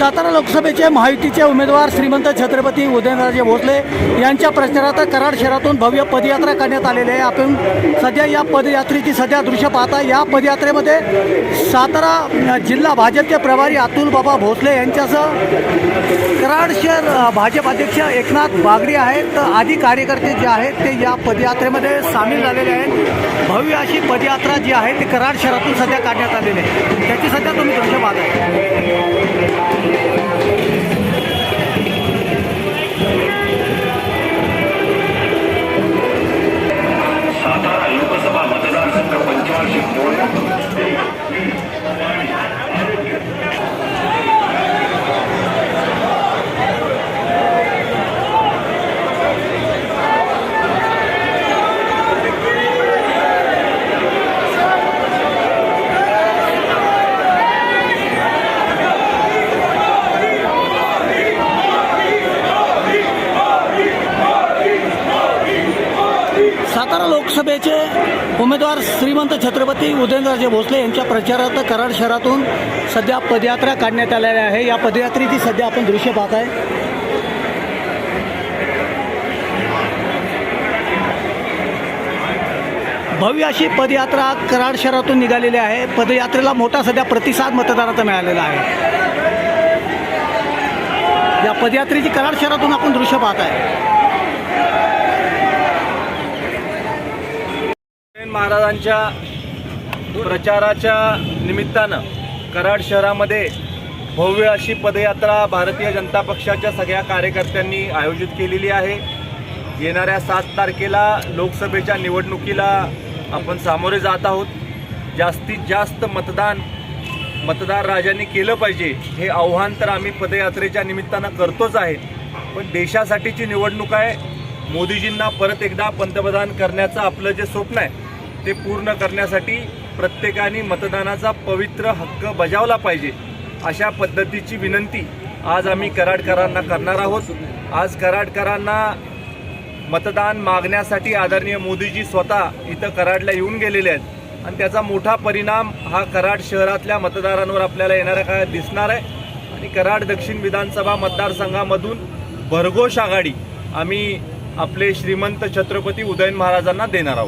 सातारा लोकसभेचे महायुतीचे उमेदवार श्रीमंत छत्रपती उदयनराजे भोसले यांच्या प्रचारार्थ कराड शहरातून भव्य पदयात्रा करण्यात आलेली आहे। आपण सध्या या पदयात्रेची दृश्य पाहता। या पदयात्रेमध्ये सातारा जिल्हा भाजपचे प्रभारी अतुल बाबा भोसले यांच्यासह कराड शहर भाजप अध्यक्ष एकनाथ बागडे आहेत। आदी कार्यकर्ते जे आहेत ते या पदयात्रेमध्ये सामील झालेले आहेत। भव्य अशी पदयात्रा जी आहे ती कराड शहरातून सध्या काढण्यात आलेली आहे। त्याची सध्या तुम्ही दृश्य पाहताय। सातारा लोकसभा मतदारसंघ पंचवार्षिक सातारा लोकसभेचे उमेदवार श्रीमंत छत्रपती उदयनराजे भोसले यांच्या प्रचारार्थ कराड शहरातून सध्या पदयात्रा काढण्यात आलेली आहे। या पदयात्रेची सध्या आपण दृश्य पाहताय। भव्य अशी पदयात्रा कराड शहरातून निघालेली आहे। पदयात्रेला मोठा सध्या प्रतिसाद मतदारांचा मिळालेला आहे। या पदयात्रेची कराड शहरातून आपण दृश्य पाहताय। महाराजांच्या प्रचाराच्या निमित्तानं कराड शहरामध्ये भव्य अशी पदयात्रा भारतीय जनता पक्षाच्या सगळ्या कार्यकर्त्यांनी आयोजित केलेली आहे। येणाऱ्या 7 तारखेला लोकसभेच्या निवडणुकीला आपण सामोरे जात आहोत। जास्तीत जास्त मतदार राजांनी केलं पाहिजे हे आव्हान तर आम्ही पदयात्रेच्या निमित्तानं करतोच आहे। पण देशासाठीची निवडणूक आहे। मोदीजींना परत एकदा पंतप्रधान करण्याचं आपलं जे स्वप्न आहे ते पूर्ण करण्यासाठी प्रत्येकाने मतदानाचा पवित्र हक्क बजावला पाहिजे। अशा पद्धतीची विनंती आज आम्ही कराडकरांना करणार आहोत। आज कराडकरांना मतदान मागण्यासाठी आदरणीय मोदीजी स्वतः इथं कराडला येऊन गेलेले आहेत आणि त्याचा मोठा परिणाम हा कराड शहरातल्या मतदारांवर आपल्याला येणाऱ्या काळात दिसणार आहे। आणि कराड दक्षिण विधानसभा मतदारसंघामधून भरघोष आघाडी आम्ही आपले श्रीमंत छत्रपती उदयन महाराजांना देणार आहोत।